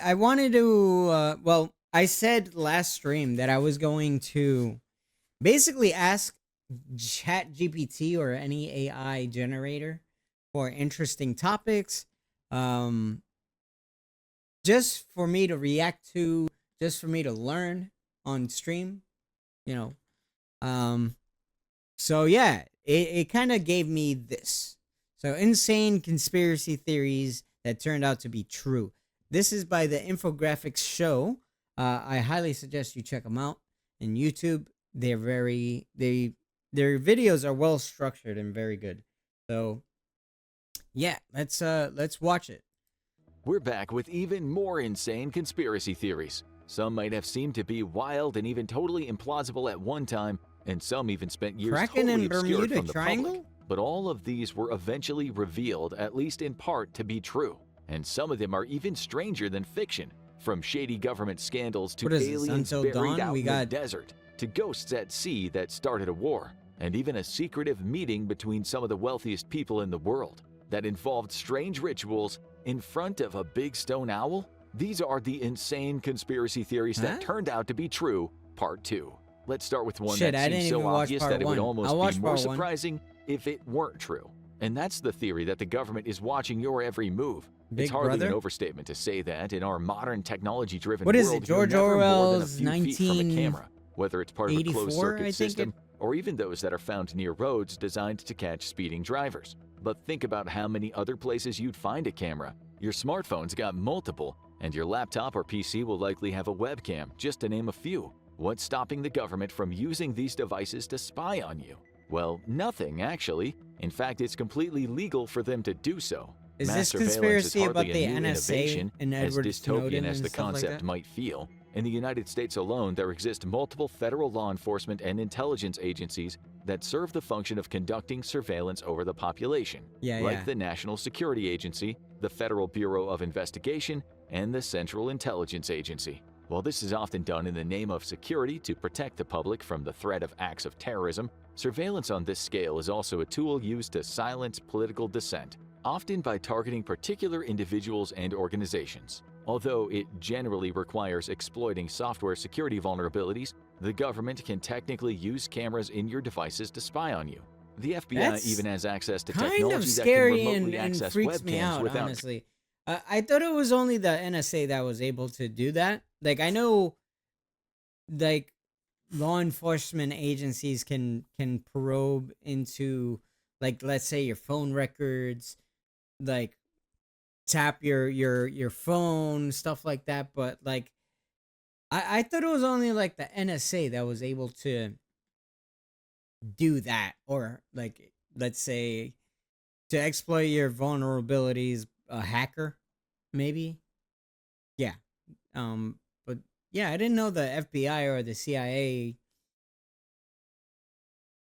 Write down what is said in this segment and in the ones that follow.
I wanted to, well, I said last stream that I was going to basically ask Chat GPT or any AI generator for interesting topics, um, just for me to react to, just for me to learn on stream, you know. So yeah, it kind of gave me this. So insane conspiracy theories that turned out to be true. This is by the Infographics Show. I highly suggest you check them out in YouTube. They're their videos are well structured and very good. So yeah, let's watch it. We're back with even more insane conspiracy theories. Some might have seemed to be wild and even totally implausible at one time, and some even spent years Kraken totally and obscured Bermuda from the Triangle? public. But all of these were eventually revealed, at least in part, to be true. And some of them are even stranger than fiction, from shady government scandals to aliens Until buried Dawn? out We in got the desert, to ghosts at sea that started a war, and even a secretive meeting between some of the wealthiest people in the world that involved strange rituals in front of a big stone owl. These are the insane conspiracy theories that turned out to be true, part 2. Let's start with one that seems so obvious that it would almost be more surprising if it weren't true. And that's the theory that the government is watching your every move. It's hardly an overstatement to say that in our modern technology-driven world, what is it, George Orwell's you're never more than a few feet from a camera, whether it's part of a 84, closed-circuit system or even those that are found near roads designed to catch speeding drivers. But think about how many other places you'd find a camera. Your smartphone's got multiple, and your laptop or PC will likely have a webcam, just to name a few. What's stopping the government from using these devices to spy on you? Well, nothing, actually. In fact, it's completely legal for them to do so. Is Mass this surveillance conspiracy is hardly about the a new NSA innovation, and as Edward dystopian Snowden as and the stuff like concept that? might feel. In the United States alone, there exist multiple federal law enforcement and intelligence agencies that serve the function of conducting surveillance over the population, like the National Security Agency, the Federal Bureau of Investigation, and the Central Intelligence Agency. While this is often done in the name of security to protect the public from the threat of acts of terrorism, surveillance on this scale is also a tool used to silence political dissent, often by targeting particular individuals and organizations. Although it generally requires exploiting software security vulnerabilities, the government can technically use cameras in your devices to spy on you. The FBI even has access to technology that can remotely access webcams without... honestly. I thought it was only the NSA that was able to do that. Like, I know, like, law enforcement agencies can probe into, like, let's say your phone records, like, tap your phone, stuff like that. But, like, I thought it was only, like, the NSA that was able to do that. Or, like, let's say, to exploit your vulnerabilities, a hacker, maybe. Yeah. But yeah, I didn't know the FBI or the CIA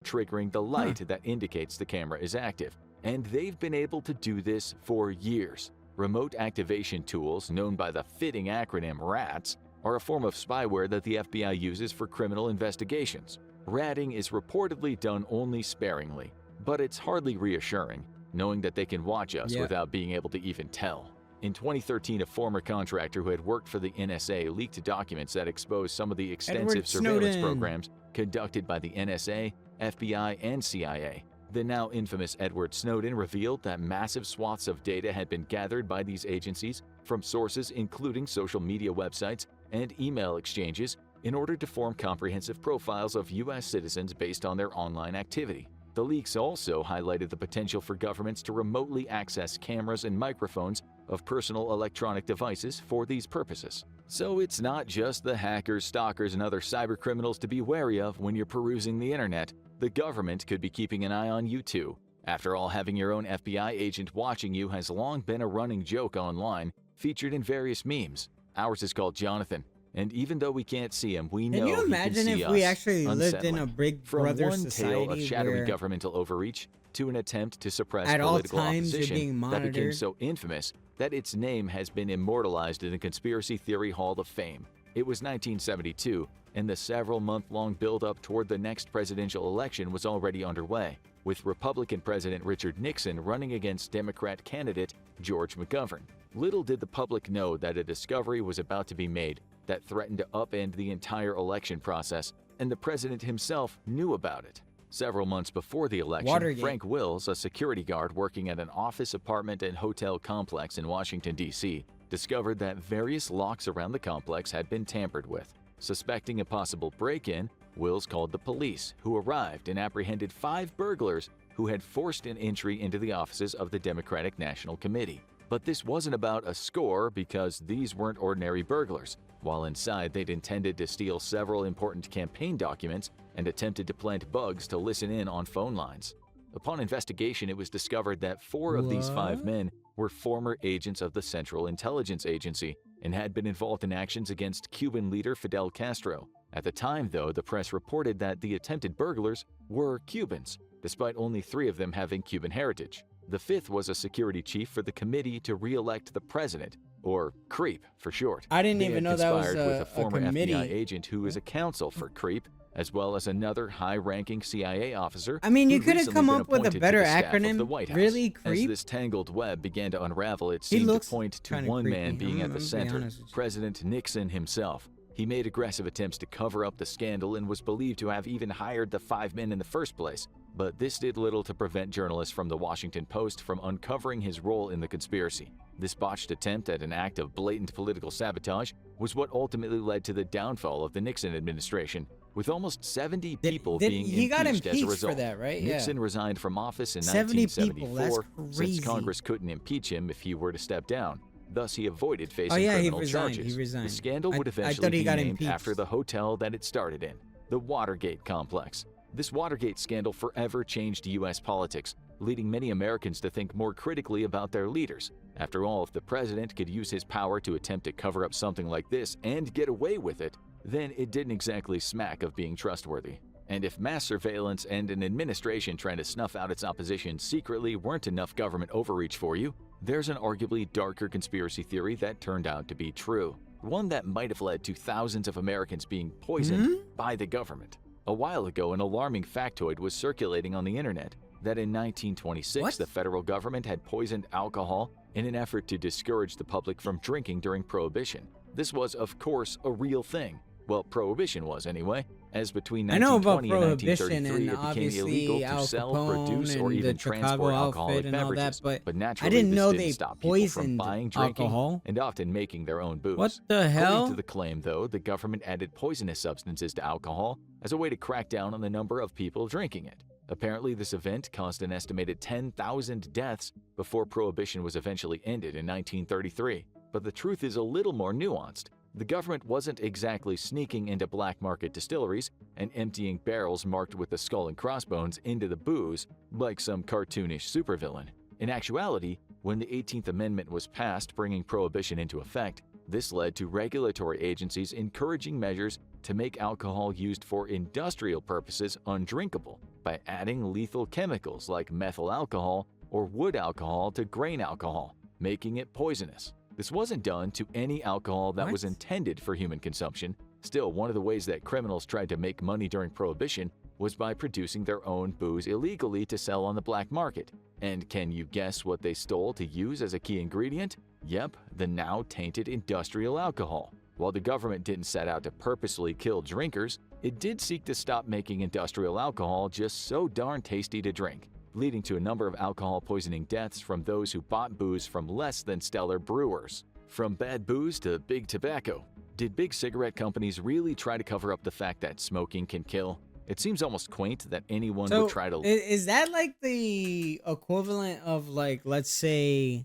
triggering the light that indicates the camera is active. And they've been able to do this for years. Remote activation tools, known by the fitting acronym RATS, are a form of spyware that the FBI uses for criminal investigations. Ratting is reportedly done only sparingly, but it's hardly reassuring, knowing that they can watch us without being able to even tell. In 2013, a former contractor who had worked for the NSA leaked documents that exposed some of the extensive surveillance programs conducted by the NSA, FBI, and CIA. The now infamous Edward Snowden revealed that massive swaths of data had been gathered by these agencies from sources including social media websites and email exchanges in order to form comprehensive profiles of U.S. citizens based on their online activity. The leaks also highlighted the potential for governments to remotely access cameras and microphones of personal electronic devices for these purposes. So it's not just the hackers, stalkers, and other cybercriminals to be wary of when you're perusing the internet. The government could be keeping an eye on you too. After all, having your own FBI agent watching you has long been a running joke online, featured in various memes. Ours is called Jonathan, and even though we can't see him, we know he can see us. Can you imagine if we actually lived in a Big Brother society from one tale of shadowy governmental overreach to an attempt to suppress at political all times opposition you're being that became monitored? so infamous that its name has been immortalized in the Conspiracy Theory Hall of Fame. It was 1972, and the several-month-long build-up toward the next presidential election was already underway, with Republican President Richard Nixon running against Democrat candidate George McGovern. Little did the public know that a discovery was about to be made that threatened to upend the entire election process, and the president himself knew about it. Several months before the election, Watergate. Frank Wills, a security guard working at an office, apartment, and hotel complex in Washington, D.C., discovered that various locks around the complex had been tampered with. Suspecting a possible break-in, Wills called the police, who arrived and apprehended 5 burglars who had forced an entry into the offices of the Democratic National Committee. But this wasn't about a score because these weren't ordinary burglars. While inside, they'd intended to steal several important campaign documents and attempted to plant bugs to listen in on phone lines. Upon investigation, it was discovered that 4 of these 5 men were former agents of the Central Intelligence Agency and had been involved in actions against Cuban leader Fidel Castro. At the time, though, the press reported that the attempted burglars were Cubans, despite only 3 of them having Cuban heritage. The 5th was a security chief for the Committee to re-elect the President, or CREEP for short. I didn't even know that was conspired with a former committee. FBI agent who is a counsel for CREEP, as well as another high-ranking CIA officer. I mean, you who'd could have recently come been up with a appointed to better the staff of acronym. the White House. Really, As CREEP? this tangled web began to unravel, it He seemed to looks point to kinda one man creepy. being I'm at the gonna be center, honest with you. President Nixon himself. He made aggressive attempts to cover up the scandal and was believed to have even hired the 5 men in the first place. But this did little to prevent journalists from the Washington Post from uncovering his role in the conspiracy. This botched attempt at an act of blatant political sabotage was what ultimately led to the downfall of the Nixon administration, with almost 70 people being he got impeached as a impeached result. for that, right? Nixon resigned from office in 70 people, 1974 that's since crazy. Congress couldn't impeach him if he were to step down. Thus, he avoided facing Oh yeah, he criminal resigned. charges. He resigned. The scandal would I eventually thought he be got named impeached. after the hotel that it started in, the Watergate complex. This Watergate scandal forever changed U.S. politics, leading many Americans to think more critically about their leaders. After all, if the president could use his power to attempt to cover up something like this and get away with it, then it didn't exactly smack of being trustworthy. And if mass surveillance and an administration trying to snuff out its opposition secretly weren't enough government overreach for you, there's an arguably darker conspiracy theory that turned out to be true. One that might have led to thousands of Americans being poisoned by the government. A while ago, an alarming factoid was circulating on the internet that in 1926, What? the federal government had poisoned alcohol in an effort to discourage the public from drinking during Prohibition. This was, of course, a real thing. Well, Prohibition was anyway, as between I know about 1920 and Prohibition 1933 and it became obviously illegal Al to sell, Capone produce, or and even the Chicago transport outfit alcoholic and all beverages. that, but naturally, I didn't this know didn't they stop people from poisoned buying, drinking, alcohol. and often making their own booze. What the hell? According to the claim, though, the government added poisonous substances to alcohol as a way to crack down on the number of people drinking it. Apparently, this event caused an estimated 10,000 deaths before Prohibition was eventually ended in 1933. But the truth is a little more nuanced. The government wasn't exactly sneaking into black market distilleries and emptying barrels marked with the skull and crossbones into the booze like some cartoonish supervillain. In actuality, when the 18th Amendment was passed bringing Prohibition into effect, this led to regulatory agencies encouraging measures to make alcohol used for industrial purposes undrinkable by adding lethal chemicals like methyl alcohol or wood alcohol to grain alcohol, making it poisonous. This wasn't done to any alcohol that was What? intended for human consumption. Still, one of the ways that criminals tried to make money during Prohibition was by producing their own booze illegally to sell on the black market. And can you guess what they stole to use as a key ingredient? Yep, the now tainted industrial alcohol. While the government didn't set out to purposely kill drinkers, it did seek to stop making industrial alcohol just so darn tasty to drink, leading to a number of alcohol poisoning deaths from those who bought booze from less than stellar brewers. From bad booze to big tobacco, did big cigarette companies really try to cover up the fact that smoking can kill? It seems almost quaint that anyone So would try to... is that like the equivalent of, like, let's say,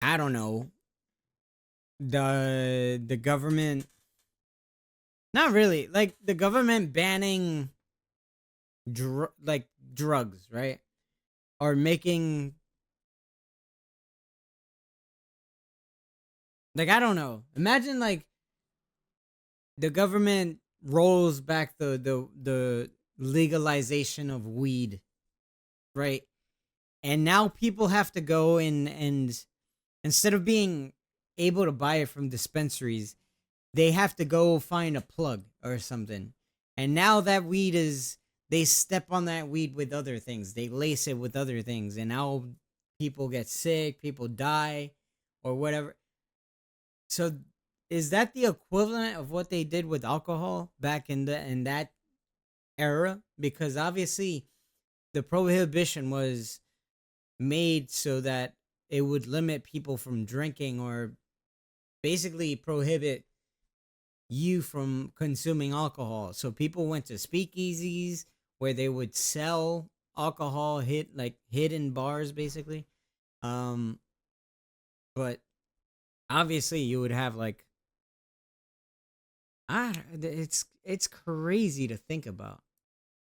I don't know, the government, not really, like the government banning drugs, right? Or making, like, I don't know. Imagine like the government rolls back the legalization of weed, right? And now people have to go and instead of being able to buy it from dispensaries, they have to go find a plug or something. And now that weed is, they step on that weed with other things. They lace it with other things. And now people get sick, people die, or whatever. So is that the equivalent of what they did with alcohol back in that era? Because obviously the prohibition was made so that it would limit people from drinking, or basically prohibit you from consuming alcohol. So people went to speakeasies where they would sell alcohol, hidden bars basically. Um but obviously you would have like, it's crazy to think about.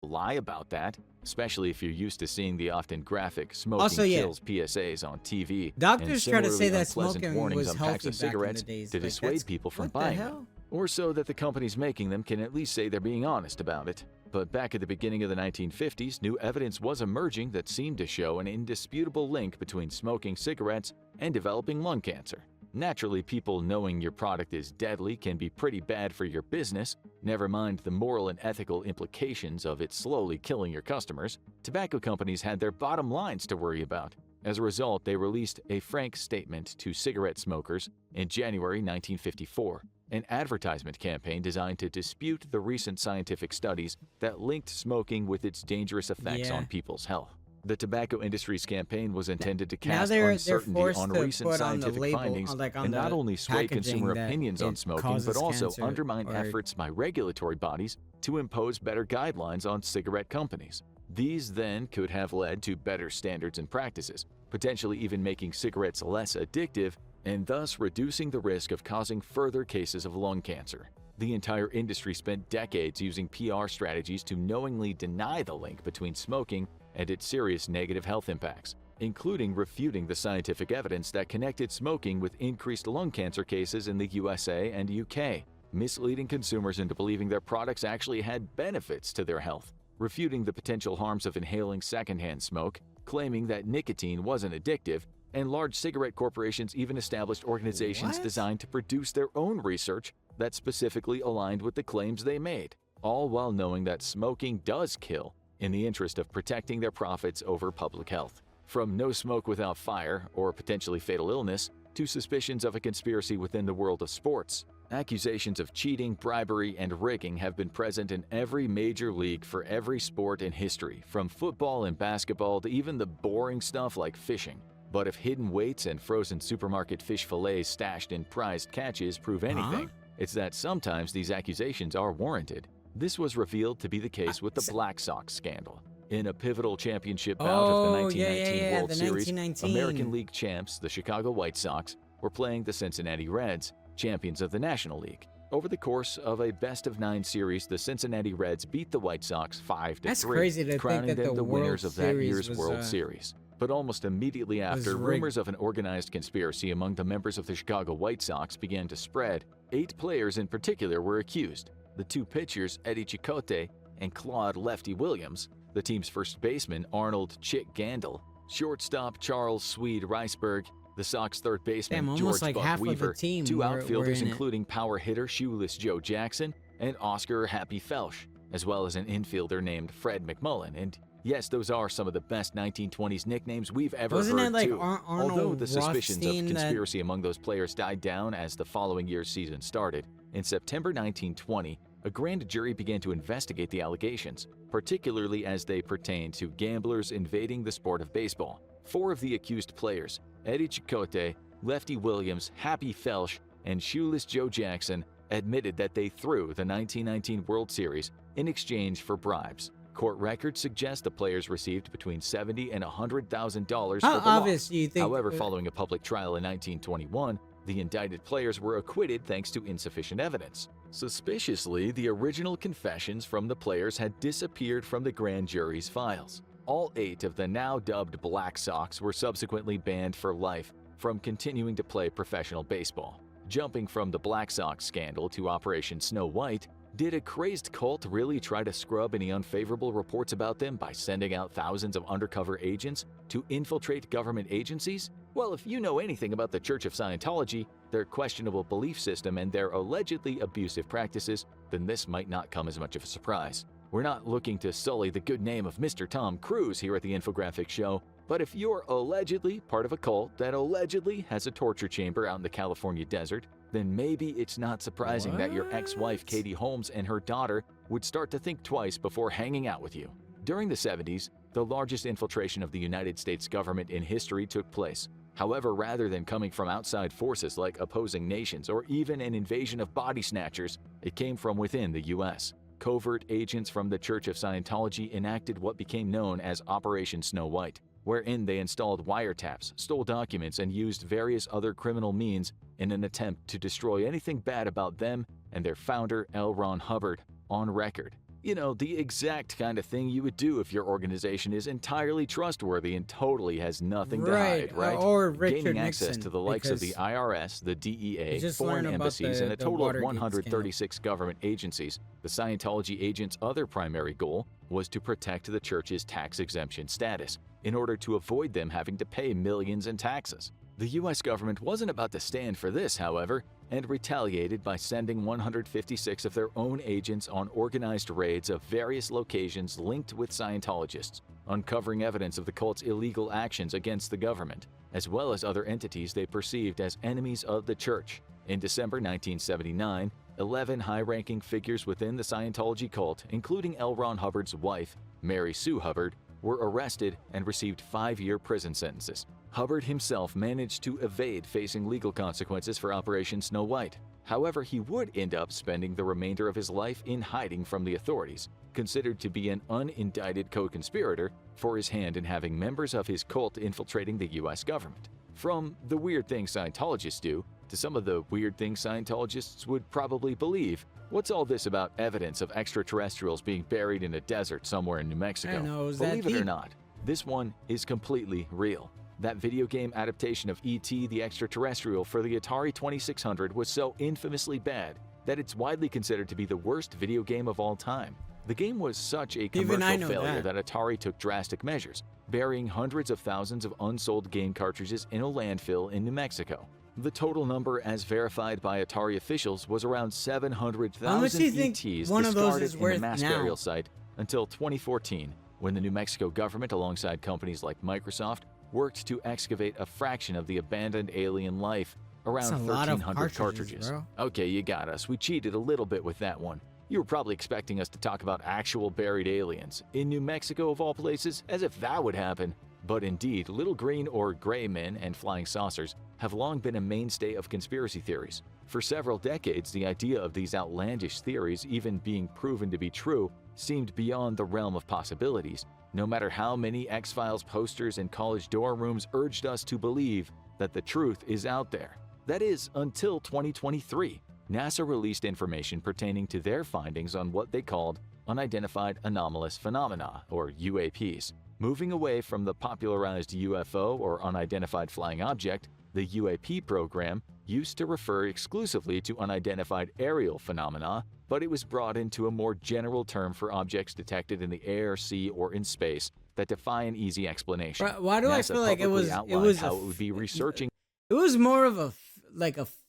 Lie about that, especially if you're used to seeing the often graphic smoking Also, yeah, kills PSAs on TV and doctors try to say similarly that unpleasant smoking warnings was on packs healthy of back in the cigarettes days. to Like, dissuade people from what the buying them, hell? or so that the companies making them can at least say they're being honest about it. But back at the beginning of the 1950s, new evidence was emerging that seemed to show an indisputable link between smoking cigarettes and developing lung cancer. Naturally, people knowing your product is deadly can be pretty bad for your business, never mind the moral and ethical implications of it slowly killing your customers. Tobacco companies had their bottom lines to worry about. As a result, they released a frank statement to cigarette smokers in January 1954, an advertisement campaign designed to dispute the recent scientific studies that linked smoking with its dangerous effects on people's health. The tobacco industry's campaign was intended to Now cast they're uncertainty forced on to recent put on the scientific label, findings like on and not the only sway packaging, consumer that opinions on it smoking, causes but also cancer, undermine or efforts by regulatory bodies to impose better guidelines on cigarette companies. These then could have led to better standards and practices, potentially even making cigarettes less addictive and thus reducing the risk of causing further cases of lung cancer. The entire industry spent decades using PR strategies to knowingly deny the link between smoking and its serious negative health impacts, including refuting the scientific evidence that connected smoking with increased lung cancer cases in the USA and UK, misleading consumers into believing their products actually had benefits to their health, refuting the potential harms of inhaling secondhand smoke, claiming that nicotine wasn't addictive, and large cigarette corporations even established organizations designed to produce their own research that specifically aligned with the claims they made, all while knowing that smoking does kill in the interest of protecting their profits over public health. From no smoke without fire or potentially fatal illness to suspicions of a conspiracy within the world of sports, accusations of cheating, bribery, and rigging have been present in every major league for every sport in history, from football and basketball to even the boring stuff like fishing. But if hidden weights and frozen supermarket fish fillets stashed in prized catches prove anything, it's that sometimes these accusations are warranted. This was revealed to be the case with the Black Sox scandal. In a pivotal championship bout of the 1919 World Series, American League champs, the Chicago White Sox, were playing the Cincinnati Reds, champions of the National League. Over the course of a best-of-9 series, the Cincinnati Reds beat the White Sox 5-3, that's crazy to crowning think that them the winners World of that Series year's was, World Series. But almost immediately after, rigged. rumors of an organized conspiracy among the members of the Chicago White Sox began to spread. 8 players in particular were accused. The 2 pitchers, Eddie Chicote and Claude Lefty Williams, the team's first baseman, Arnold Chick Gandil, shortstop Charles Swede Riceberg, the Sox third baseman, George like Buck half Weaver, of the team 2 were outfielders in it. including power hitter Shoeless Joe Jackson and Oscar Happy Felsch, as well as an infielder named Fred McMullen. And yes, those are some of the best 1920s nicknames we've ever Wasn't heard it like too. Arnold Although the suspicions of Rothstein conspiracy among those players died down as the following year's season started, in September 1920, a grand jury began to investigate the allegations, particularly as they pertained to gamblers invading the sport of baseball. 4 of the accused players, Eddie Chicote, Lefty Williams, Happy Felsch, and Shoeless Joe Jackson, admitted that they threw the 1919 World Series in exchange for bribes. Court records suggest the players received between $70,000 and $100,000 for the obvious loss. do you think? However, following a public trial in 1921, the indicted players were acquitted thanks to insufficient evidence. Suspiciously, the original confessions from the players had disappeared from the grand jury's files. All 8 of the now dubbed Black Sox were subsequently banned for life from continuing to play professional baseball. Jumping from the Black Sox scandal to Operation Snow White, did a crazed cult really try to scrub any unfavorable reports about them by sending out thousands of undercover agents to infiltrate government agencies? Well, if you know anything about the Church of Scientology, their questionable belief system, and their allegedly abusive practices, then this might not come as much of a surprise. We're not looking to sully the good name of Mr. Tom Cruise here at the Infographics Show, But if you're allegedly part of a cult that allegedly has a torture chamber out in the California desert, then maybe it's not surprising that your ex-wife Katie Holmes and her daughter would start to think twice before hanging out with you. During the 70s, the largest infiltration of the United States government in history took place. However, rather than coming from outside forces like opposing nations or even an invasion of body snatchers, it came from within the U.S. Covert agents from the Church of Scientology enacted what became known as Operation Snow White, wherein they installed wiretaps, stole documents, and used various other criminal means in an attempt to destroy anything bad about them and their founder, L. Ron Hubbard, on record. You know, the exact kind of thing you would do if your organization is entirely trustworthy and totally has nothing to hide, right? Or Richard Gaining access Nixon, to the likes of the IRS, the DEA, just foreign learned about embassies, and a the total of Watergate 136 government agencies, the Scientology agents' other primary goal was to protect the church's tax exemption status in order to avoid them having to pay millions in taxes. The U.S. government wasn't about to stand for this, however, and retaliated by sending 156 of their own agents on organized raids of various locations linked with Scientologists, uncovering evidence of the cult's illegal actions against the government, as well as other entities they perceived as enemies of the church. In December 1979, 11 high-ranking figures within the Scientology cult, including L. Ron Hubbard's wife, Mary Sue Hubbard, were arrested and received 5-year prison sentences. Hubbard himself managed to evade facing legal consequences for Operation Snow White. However, he would end up spending the remainder of his life in hiding from the authorities, considered to be an unindicted co-conspirator for his hand in having members of his cult infiltrating the U.S. government. From the weird things Scientologists do to some of the weird things Scientologists would probably believe, what's all this about evidence of extraterrestrials being buried in a desert somewhere in New Mexico? Believe it or not, this one is completely real. That video game adaptation of E.T. the Extraterrestrial for the Atari 2600 was so infamously bad that it's widely considered to be the worst video game of all time. The game was such a commercial failure that Atari took drastic measures, burying hundreds of thousands of unsold game cartridges in a landfill in New Mexico. The total number, as verified by Atari officials, was around 700,000 ETs discarded in the mass burial site until 2014, when the New Mexico government, alongside companies like Microsoft, worked to excavate a fraction of the abandoned alien life, around 1,300 cartridges. Okay, you got us. We cheated a little bit with that one. You were probably expecting us to talk about actual buried aliens, in New Mexico of all places, as if that would happen. But indeed, little green or gray men and flying saucers have long been a mainstay of conspiracy theories. For several decades, the idea of these outlandish theories even being proven to be true seemed beyond the realm of possibilities, no matter how many X-Files posters in college dorm rooms urged us to believe that the truth is out there. That is, until 2023, NASA released information pertaining to their findings on what they called unidentified anomalous phenomena, or UAPs. Moving away from the popularized UFO, or unidentified flying object, the UAP program used to refer exclusively to unidentified aerial phenomena, but it was brought into a more general term for objects detected in the air, sea, or in space that defy an easy explanation. Why do I feel like it was how it would be researching? It was more of a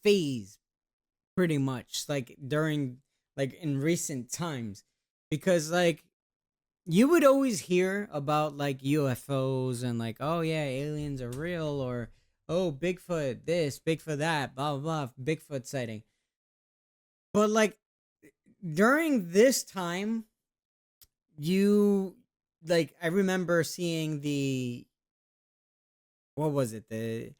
phase, pretty much, like during in recent times, because you would always hear about UFOs and oh yeah, aliens are real, or oh, Bigfoot this, Bigfoot that, blah blah blah, Bigfoot sighting. But during this time, I remember seeing what was it, the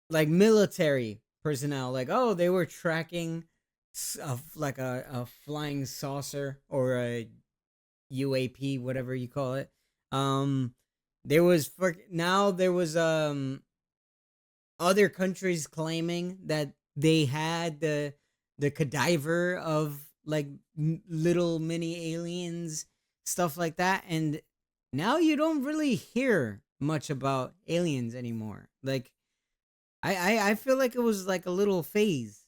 military personnel, oh, they were tracking a flying saucer or a UAP, whatever you call it. There was other countries claiming that they had the cadaver of little mini aliens, stuff like that, and now you don't really hear much about aliens anymore. I feel like it was a little phase.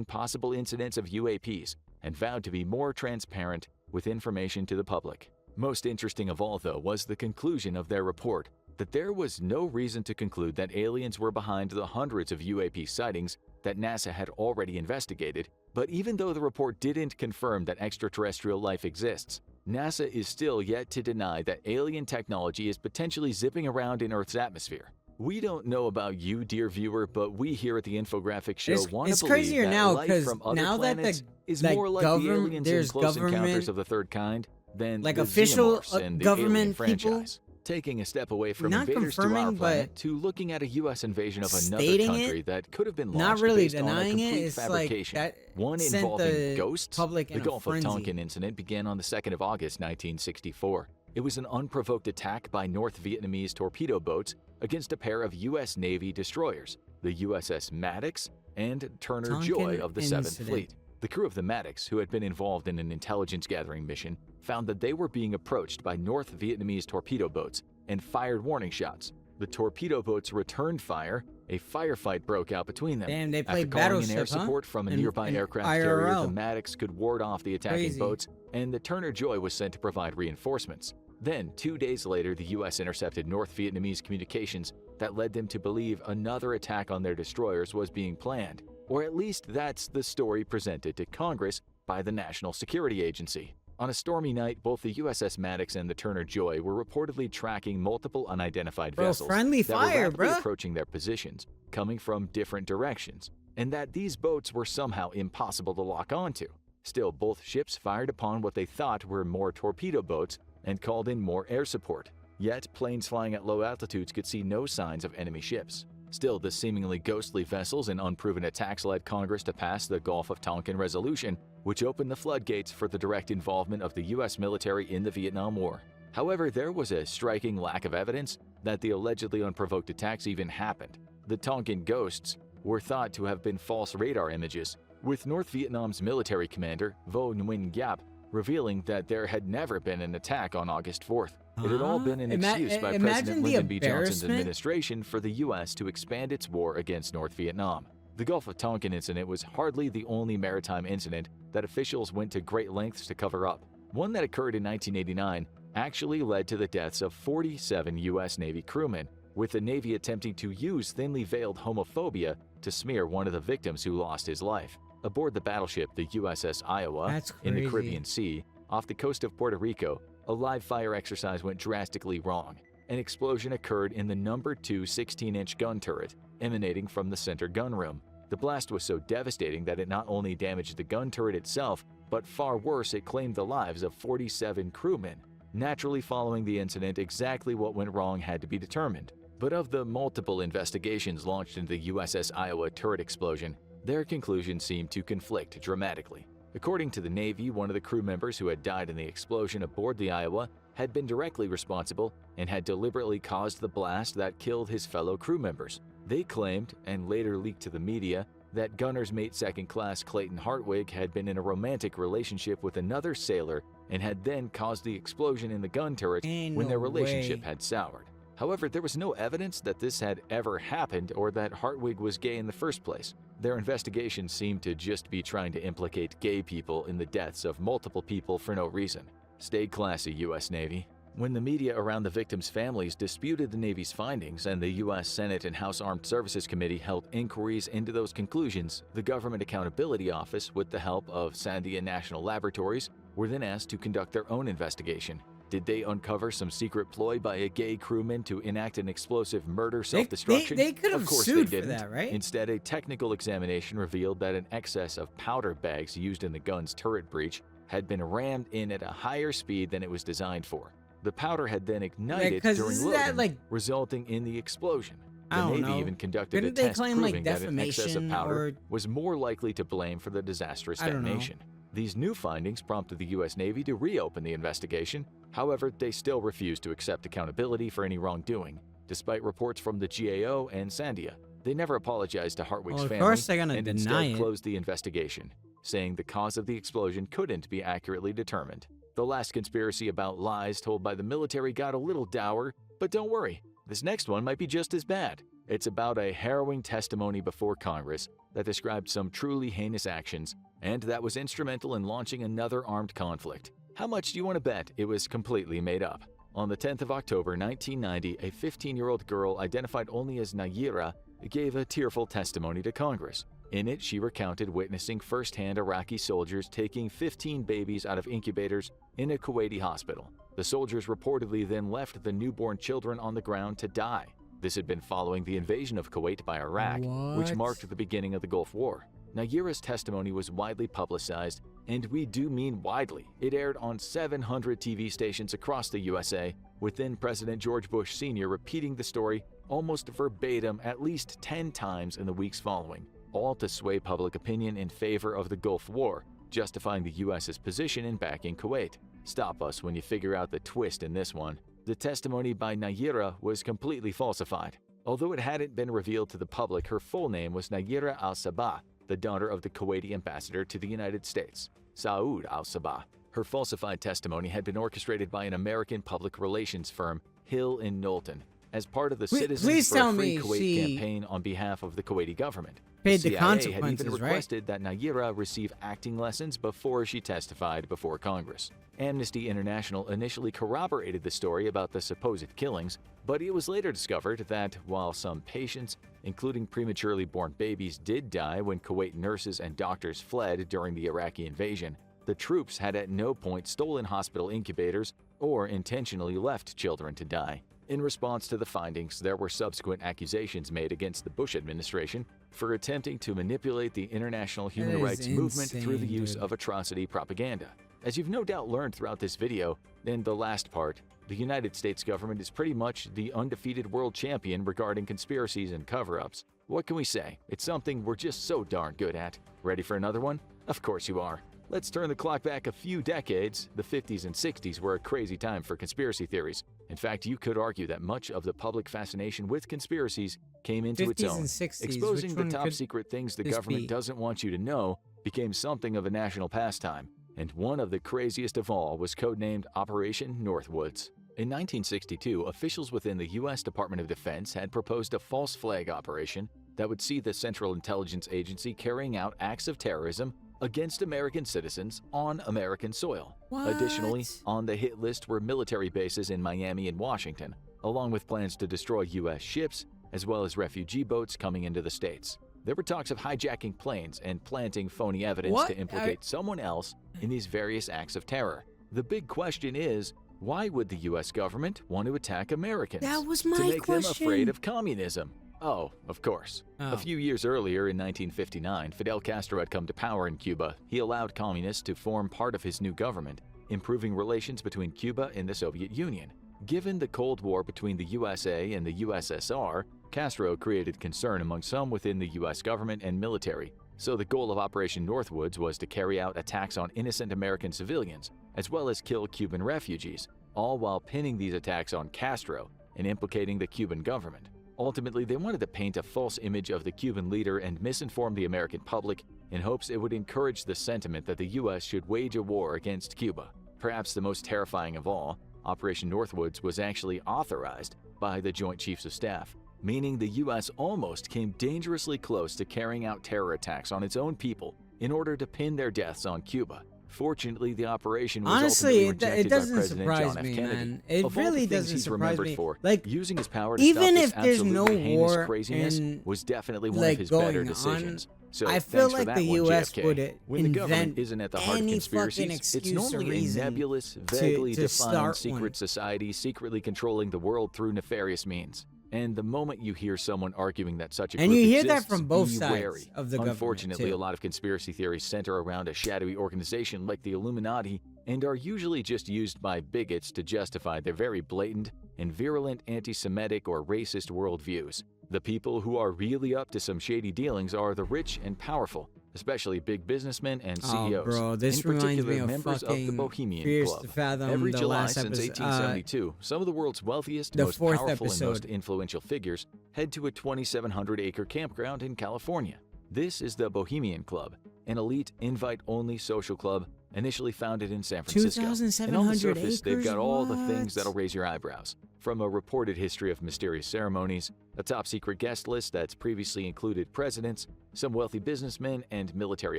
Possible incidents of UAPs and vowed to be more transparent with information to the public. Most interesting of all, though, was the conclusion of their report that there was no reason to conclude that aliens were behind the hundreds of UAP sightings that NASA had already investigated. But even though the report didn't confirm that extraterrestrial life exists, NASA is still yet to deny that alien technology is potentially zipping around in Earth's atmosphere. We don't know about you, dear viewer, but we here at the Infographics Show want to it's believe crazier that now life because from other now that planets is like more like the aliens in there's Close Encounters government, of the Third Kind than like the official Xenomorphs and the government Alien people, franchise. Taking a step away from not invaders to our confirming, planet but to looking at a U.S. invasion of another stating country it, that could have been not launched really based on a denying it. complete It's like fabrication. that One sent involving the ghosts. public The in a Gulf of frenzy. Tonkin incident began on the 2nd of August, 1964. It was an unprovoked attack by North Vietnamese torpedo boats against a pair of U.S. Navy destroyers, the USS Maddox and Turner Tonkin Joy of the 7th incident. Fleet. The crew of the Maddox, who had been involved in an intelligence-gathering mission, found that they were being approached by North Vietnamese torpedo boats and fired warning shots. The torpedo boats returned fire. A firefight broke out between them. Damn, they played After calling in Battleship, air support from a And- nearby and aircraft carrier, IRL. the Maddox could ward off the attacking Crazy. boats, and the Turner Joy was sent to provide reinforcements. Then, 2 days later, the U.S. intercepted North Vietnamese communications that led them to believe another attack on their destroyers was being planned. Or at least that's the story presented to Congress by the National Security Agency. On a stormy night, both the USS Maddox and the Turner Joy were reportedly tracking multiple unidentified Bro, vessels friendly that were fire, rapidly bruh. approaching their positions, coming from different directions, and that these boats were somehow impossible to lock onto. Still, both ships fired upon what they thought were more torpedo boats and called in more air support. Yet, planes flying at low altitudes could see no signs of enemy ships. Still, the seemingly ghostly vessels and unproven attacks led Congress to pass the Gulf of Tonkin Resolution, which opened the floodgates for the direct involvement of the U.S. military in the Vietnam War. However, there was a striking lack of evidence that the allegedly unprovoked attacks even happened. The Tonkin ghosts were thought to have been false radar images, with North Vietnam's military commander, Vo Nguyen Giap, revealing that there had never been an attack on August 4th. It had all been an excuse by President Lyndon B. Johnson's administration for the U.S. to expand its war against North Vietnam. The Gulf of Tonkin incident was hardly the only maritime incident that officials went to great lengths to cover up. One that occurred in 1989 actually led to the deaths of 47 U.S. Navy crewmen, with the Navy attempting to use thinly veiled homophobia to smear one of the victims who lost his life. Aboard the battleship, the USS Iowa, That's in the crazy. Caribbean Sea, off the coast of Puerto Rico, a live fire exercise went drastically wrong. An explosion occurred in the number 2 16-inch gun turret, emanating from the center gun room. The blast was so devastating that it not only damaged the gun turret itself, but far worse, it claimed the lives of 47 crewmen. Naturally, following the incident, exactly what went wrong had to be determined. But of the multiple investigations launched into the USS Iowa turret explosion, their conclusions seemed to conflict dramatically. According to the Navy, one of the crew members who had died in the explosion aboard the Iowa had been directly responsible and had deliberately caused the blast that killed his fellow crew members. They claimed, and later leaked to the media, that gunner's mate second class Clayton Hartwig had been in a romantic relationship with another sailor and had then caused the explosion in the gun turret Ain't when their no relationship way. had soured. However, there was no evidence that this had ever happened or that Hartwig was gay in the first place. Their investigation seemed to just be trying to implicate gay people in the deaths of multiple people for no reason. Stay classy, U.S. Navy. When the media around the victims' families disputed the Navy's findings and the U.S. Senate and House Armed Services Committee held inquiries into those conclusions, the Government Accountability Office, with the help of Sandia National Laboratories, were then asked to conduct their own investigation. Did they uncover some secret ploy by a gay crewman to enact an explosive murder self-destruction? They could have Of course sued they for didn't. that, right? Instead, a technical examination revealed that an excess of powder bags used in the gun's turret breach had been rammed in at a higher speed than it was designed for. The powder had then ignited 'cause during isn't loading, that, like- resulting in the explosion. The I don't Navy know. even conducted Didn't a they test claim, like, proving that an excess of defamation powder or- was more likely to blame for the disastrous I don't know. detonation. These new findings prompted the U.S. Navy to reopen the investigation. However, they still refused to accept accountability for any wrongdoing, despite reports from the GAO and Sandia. They never apologized to Hartwig's Well, of family course they're gonna and deny instead it. closed the investigation, saying the cause of the explosion couldn't be accurately determined. The last conspiracy about lies told by the military got a little dour, but don't worry, this next one might be just as bad. It's about a harrowing testimony before Congress that described some truly heinous actions, and that was instrumental in launching another armed conflict. How much do you want to bet it was completely made up? On the 10th of October 1990, a 15-year-old girl identified only as Nayirah gave a tearful testimony to Congress. In it, she recounted witnessing firsthand Iraqi soldiers taking 15 babies out of incubators in a Kuwaiti hospital. The soldiers reportedly then left the newborn children on the ground to die. This had been following the invasion of Kuwait by Iraq, which marked the beginning of the Gulf War. Nayirah's testimony was widely publicized, and we do mean widely. It aired on 700 TV stations across the USA, with then President George Bush Sr. repeating the story almost verbatim at least 10 times in the weeks following, all to sway public opinion in favor of the Gulf War, justifying the US's position in backing Kuwait. Stop us when you figure out the twist in this one. The testimony by Nayirah was completely falsified. Although it hadn't been revealed to the public, her full name was Nayirah al-Sabah, the daughter of the Kuwaiti ambassador to the United States, Saud al-Sabah. Her falsified testimony had been orchestrated by an American public relations firm, Hill & Knowlton, as part of the Citizens for a Free Kuwait campaign on behalf of the Kuwaiti government. Paid the the CIA consequences, had even requested that Nayirah receive acting lessons before she testified before Congress. Amnesty International initially corroborated the story about the supposed killings, but it was later discovered that while some patients, including prematurely born babies, did die when Kuwait nurses and doctors fled during the Iraqi invasion, the troops had at no point stolen hospital incubators or intentionally left children to die. In response to the findings, there were subsequent accusations made against the Bush administration for attempting to manipulate the international human rights movement through the use of atrocity propaganda. As you've no doubt learned throughout this video, in the last part, the United States government is pretty much the undefeated world champion regarding conspiracies and cover-ups. What can we say? It's something we're just so darn good at. Ready for another one? Of course you are. Let's turn the clock back a few decades. The 50s and 60s were a crazy time for conspiracy theories. In fact, you could argue that much of the public fascination with conspiracies came into its own. 60s, exposing the top-secret things the government doesn't want you to know became something of a national pastime. And one of the craziest of all was codenamed Operation Northwoods. In 1962, officials within the U.S. Department of Defense had proposed a false flag operation that would see the Central Intelligence Agency carrying out acts of terrorism against American citizens on American soil. Additionally, on the hit list were military bases in Miami and Washington, along with plans to destroy U.S. ships, as well as refugee boats coming into the states. There were talks of hijacking planes and planting phony evidence to implicate someone else in these various acts of terror. The big question is, why would the U.S. government want to attack Americans? That was my To make them question. afraid of communism. Oh, of course. A few years earlier, in 1959, Fidel Castro had come to power in Cuba. He allowed communists to form part of his new government, improving relations between Cuba and the Soviet Union. Given the Cold War between the USA and the USSR, Castro created concern among some within the U.S. government and military. So the goal of Operation Northwoods was to carry out attacks on innocent American civilians, as well as kill Cuban refugees, all while pinning these attacks on Castro and implicating the Cuban government. Ultimately, they wanted to paint a false image of the Cuban leader and misinform the American public in hopes it would encourage the sentiment that the U.S. should wage a war against Cuba. Perhaps the most terrifying of all, Operation Northwoods was actually authorized by the Joint Chiefs of Staff, meaning the U.S. almost came dangerously close to carrying out terror attacks on its own people in order to pin their deaths on Cuba. Fortunately, the operation was honestly, ultimately it rejected by doesn't President surprise John F. me, Kennedy. man. It Of all really the things doesn't he's surprise remembered me. for, Like, using his power to even stop this if there's no absolutely heinous war craziness and, was definitely one like, of his better going decisions. So I feel thanks for like that the one, U.S. JFK. would When the government invent isn't at the heart of any fucking conspiracies, it's excuse or normally a reason nebulous, vaguely to defined start secret one. society secretly controlling the world through nefarious means. And the moment you hear someone arguing that such a group And you hear that exists, from both be sides wary. of the government, Unfortunately, too. a lot of conspiracy theories center around a shadowy organization like the Illuminati and are usually just used by bigots to justify their very blatant and virulent anti-Semitic or racist worldviews. The people who are really up to some shady dealings are the rich and powerful, especially big businessmen and CEOs. Oh, bro, this in particular, reminds me of members of the fucking Bohemian Fears Club. to Fathom, Every the July last since episode, 1872, some of the world's wealthiest, the most fourth powerful, and most episode. influential figures head to a 2,700-acre campground in California. This is the Bohemian Club, an elite, invite-only social club initially founded in San Francisco. And on the 2,700 surface, they've got acres? all the things What? that'll raise your eyebrows. From a reported history of mysterious ceremonies, a top-secret guest list that's previously included presidents, some wealthy businessmen and military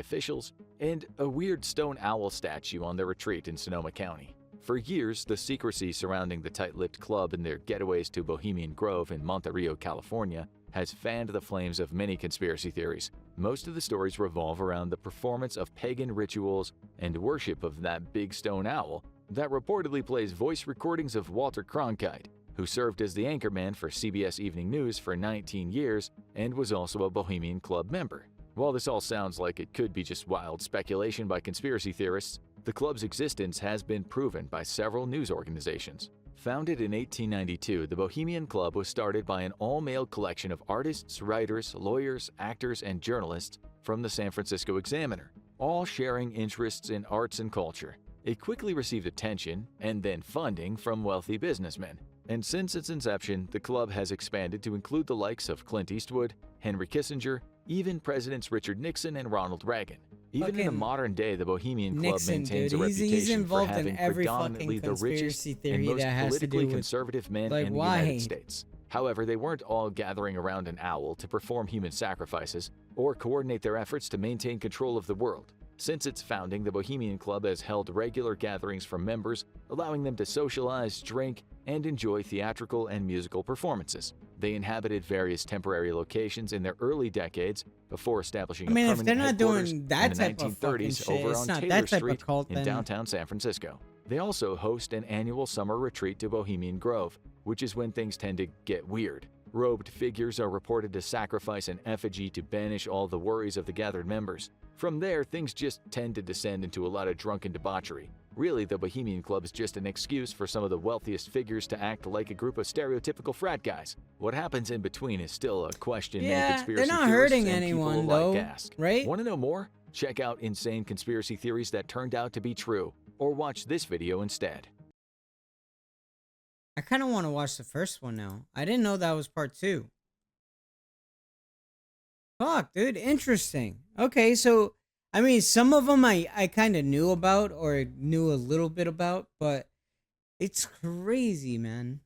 officials, and a weird stone owl statue on their retreat in Sonoma County. For years, the secrecy surrounding the tight-lipped club and their getaways to Bohemian Grove in Monte Rio, California, has fanned the flames of many conspiracy theories. Most of the stories revolve around the performance of pagan rituals and worship of that big stone owl that reportedly plays voice recordings of Walter Cronkite, who served as the anchorman for CBS Evening News for 19 years and was also a Bohemian Club member. While this all sounds like it could be just wild speculation by conspiracy theorists, the club's existence has been proven by several news organizations. Founded in 1892, the Bohemian Club was started by an all-male collection of artists, writers, lawyers, actors, and journalists from the San Francisco Examiner, all sharing interests in arts and culture. It quickly received attention and then funding from wealthy businessmen. And since its inception, the club has expanded to include the likes of Clint Eastwood, Henry Kissinger, even Presidents Richard Nixon and Ronald Reagan. Even in the modern day, the Bohemian Club maintains a reputation for having predominantly the richest and most politically conservative men in the United States. However, they weren't all gathering around an owl to perform human sacrifices or coordinate their efforts to maintain control of the world. Since its founding, the Bohemian Club has held regular gatherings for members, allowing them to socialize, drink, and enjoy theatrical and musical performances. They inhabited various temporary locations in their early decades before establishing a permanent if they're not headquarters doing that in the type of fucking 1930s shit, over it's on not Taylor that type Street of cult, in then. downtown San Francisco. They also host an annual summer retreat to Bohemian Grove, which is when things tend to get weird. Robed figures are reported to sacrifice an effigy to banish all the worries of the gathered members. From there, things just tend to descend into a lot of drunken debauchery. Really, the Bohemian Club is just an excuse for some of the wealthiest figures to act like a group of stereotypical frat guys. What happens in between is still a question many conspiracy they're not theorists hurting and anyone, people alike though, ask. right? Want to know more? Check out insane conspiracy theories that turned out to be true, or watch this video instead. I kind of want to watch the first one now. I didn't know that was part 2. Fuck, dude, interesting. Okay, so I mean, some of them I kind of knew about or knew a little bit about, but it's crazy, man.